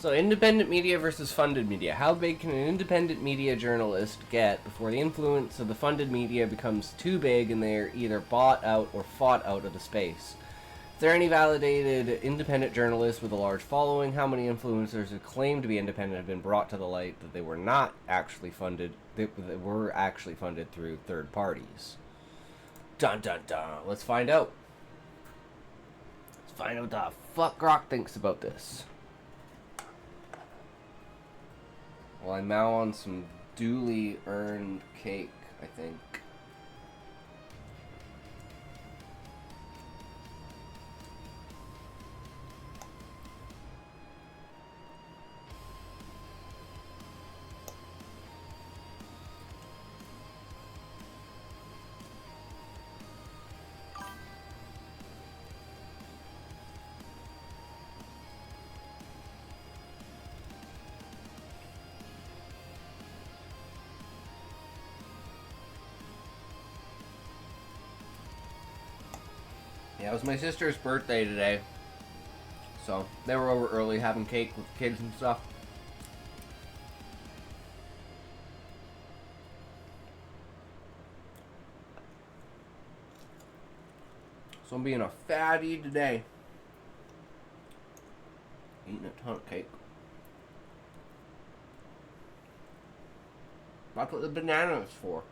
So, independent media versus funded media. How big can an independent media journalist get before the influence of the funded media becomes too big and they're either bought out or fought out of the space? Is there any validated independent journalists with a large following? How many influencers who claim to be independent have been brought to the light that they were not actually funded, they were actually funded through third parties? Dun dun dun. Let's find out. Let's find out what the fuck Grok thinks about this. Well, I'm now on some duly earned cake, I think. Yeah, it was my sister's birthday today. So, they were over early having cake with the kids and stuff. So I'm being a fatty today. Eating a ton of cake. That's what the banana is for.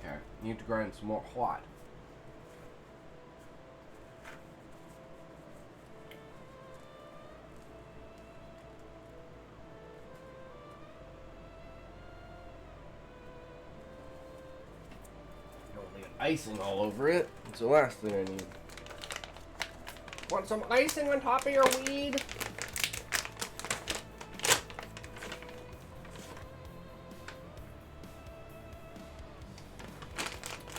Okay, need to grind some more hot. Don't get icing all over it. It's the last thing I need. Want some icing on top of your weed?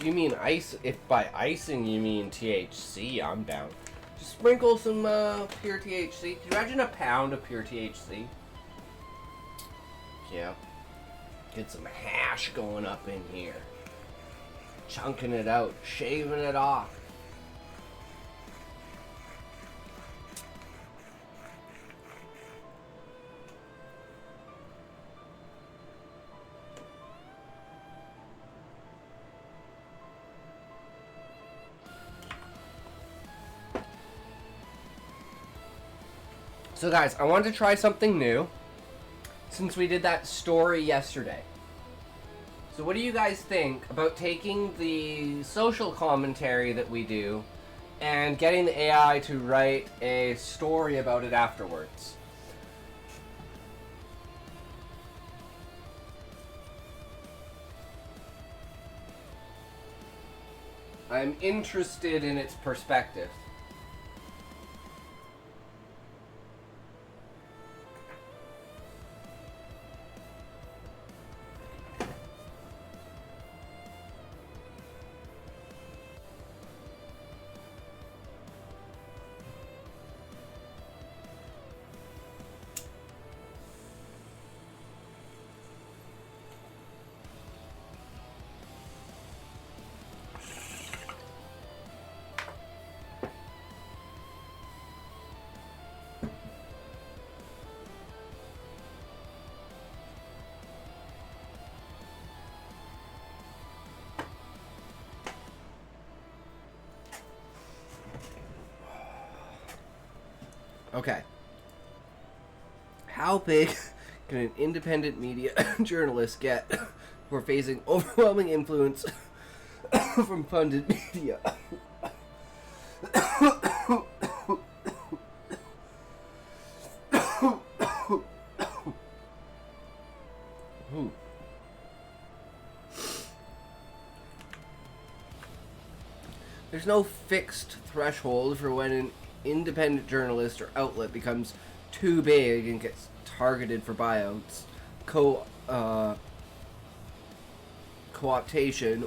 You mean ice? If by icing you mean THC, I'm down. Just sprinkle some pure THC. Can you imagine a pound of pure THC? Yeah. Get some hash going up in here. Chunking it out. Shaving it off. So guys, I wanted to try something new since we did that story yesterday. So what do you guys think about taking the social commentary that we do and getting the AI to write a story about it afterwards? I'm interested in its perspective. Okay. How big can an independent media journalist get for facing overwhelming influence from funded media? There's no fixed threshold for when an independent journalist or outlet becomes too big and gets targeted for buyouts, co-optation,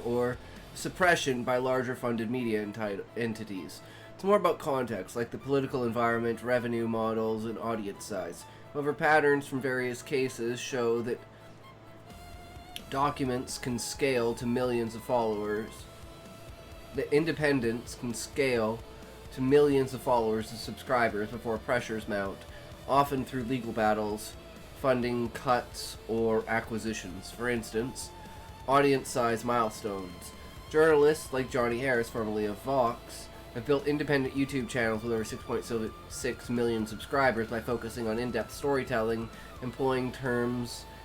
or suppression by larger funded media entities. It's more about context, like the political environment, revenue models, and audience size. However, patterns from various cases show that documents can scale to millions of followers. The independents can scale to millions of followers and subscribers before pressures mount, often through legal battles, funding cuts, or acquisitions. For instance, audience size milestones. Journalists like Johnny Harris, formerly of Vox, have built independent YouTube channels with over 6.6 million subscribers by focusing on in-depth storytelling, employing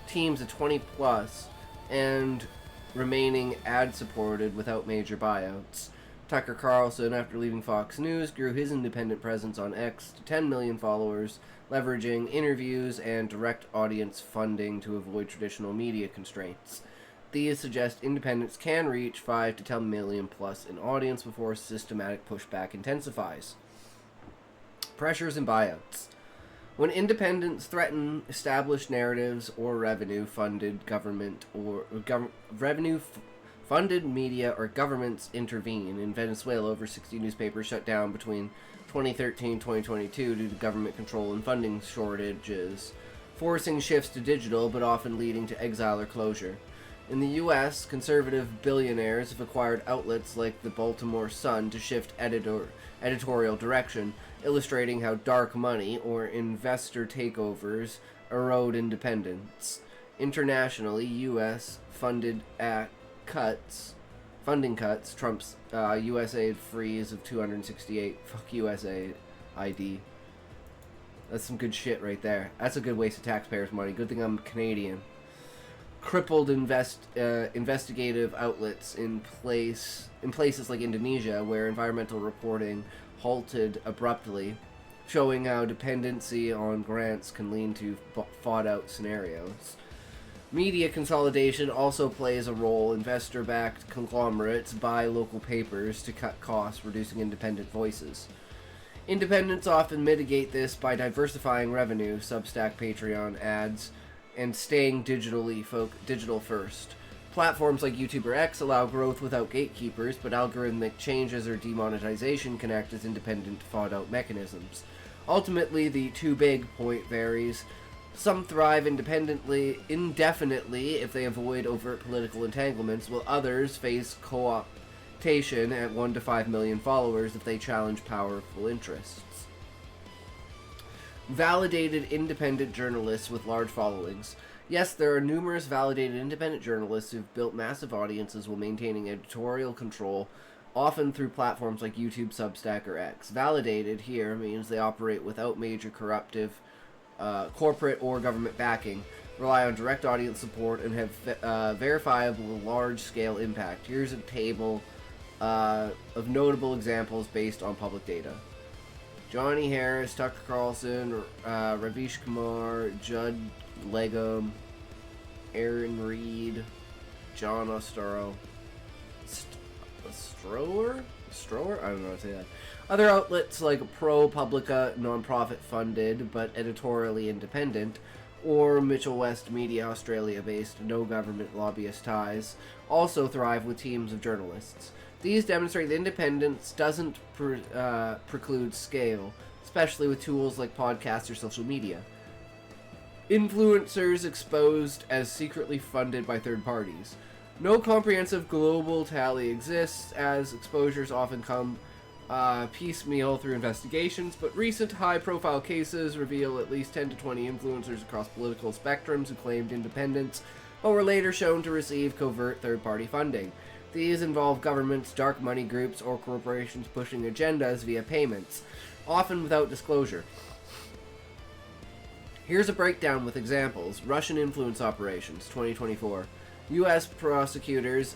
teams of 20 plus, and remaining ad-supported without major buyouts. Tucker Carlson, after leaving Fox News, grew his independent presence on X to 10 million followers, leveraging interviews and direct audience funding to avoid traditional media constraints. These suggest independents can reach 5 to 10 million plus in audience before systematic pushback intensifies. Pressures and buyouts. When independents threaten established narratives or revenue-funded funded media or governments intervene. In Venezuela, over 60 newspapers shut down between 2013 and 2022 due to government control and funding shortages, forcing shifts to digital but often leading to exile or closure. In the U.S., conservative billionaires have acquired outlets like the Baltimore Sun to shift editorial direction, illustrating how dark money or investor takeovers erode independence. Internationally, U.S. funding cuts, Trump's USAID freeze of $268, fuck USAID ID. That's some good shit right there. That's a good waste of taxpayers' money. Good thing I'm Canadian. Crippled investigative outlets in places like Indonesia, where environmental reporting halted abruptly, showing how dependency on grants can lead to fought-out scenarios. Media consolidation also plays a role. Investor-backed conglomerates buy local papers to cut costs, reducing independent voices. Independents often mitigate this by diversifying revenue, Substack, Patreon, ads, and staying digital first. Platforms like YouTube or X allow growth without gatekeepers, but algorithmic changes or demonetization can act as independent fought-out mechanisms. Ultimately, the too big point varies. Some thrive indefinitely if they avoid overt political entanglements, while others face co-optation at 1 to 5 million followers if they challenge powerful interests. Validated independent journalists with large followings. Yes, there are numerous validated independent journalists who've built massive audiences while maintaining editorial control, often through platforms like YouTube, Substack, or X. Validated here means they operate without major corruptive corporate or government backing, rely on direct audience support, and have verifiable large-scale impact. Here's a table of notable examples based on public data. Johnny Harris, Tucker Carlson, Ravish Kumar, Judd Legum, Aaron Reed, John Ostrower? I don't know how to say that. Other outlets like ProPublica, non-profit funded but editorially independent, or Mitchell West Media, Australia-based, no government lobbyist ties, also thrive with teams of journalists. These demonstrate that independence doesn't preclude scale, especially with tools like podcasts or social media. Influencers exposed as secretly funded by third parties. No comprehensive global tally exists, as exposures often come piecemeal through investigations, but recent high-profile cases reveal at least 10 to 20 influencers across political spectrums who claimed independence, but were later shown to receive covert third-party funding. These involve governments, dark money groups, or corporations pushing agendas via payments, often without disclosure. Here's a breakdown with examples. Russian influence operations, 2024. U.S. prosecutors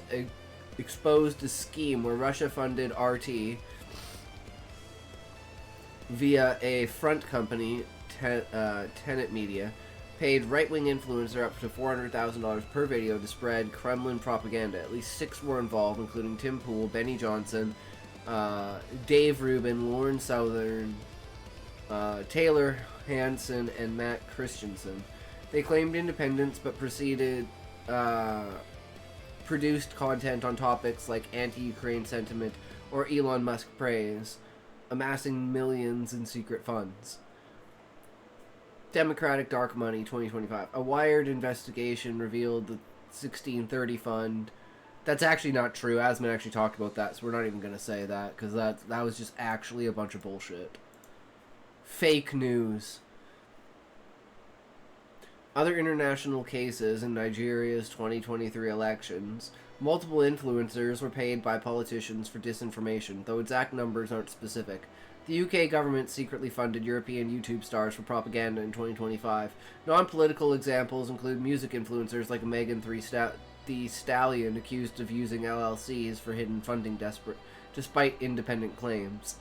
exposed a scheme where Russia funded RT via a front company, Tenet Media, paid right-wing influencer up to $400,000 per video to spread Kremlin propaganda. At least 6 were involved, including Tim Pool, Benny Johnson, Dave Rubin, Lauren Southern, Taylor Hansen and Matt Christensen. They claimed independence but produced content on topics like anti-Ukraine sentiment or Elon Musk praise, amassing millions in secret funds. Democratic Dark Money 2025. A Wired investigation revealed the 1630 fund. That's actually not true. Asman actually talked about that, so we're not even going to say that, because that was just actually a bunch of bullshit. Fake news. Other international cases in Nigeria's 2023 elections. Multiple influencers were paid by politicians for disinformation, though exact numbers aren't specific. The UK government secretly funded European YouTube stars for propaganda in 2025. Non-political examples include music influencers like Megan Thee Stallion, accused of using LLCs for hidden funding despite independent claims.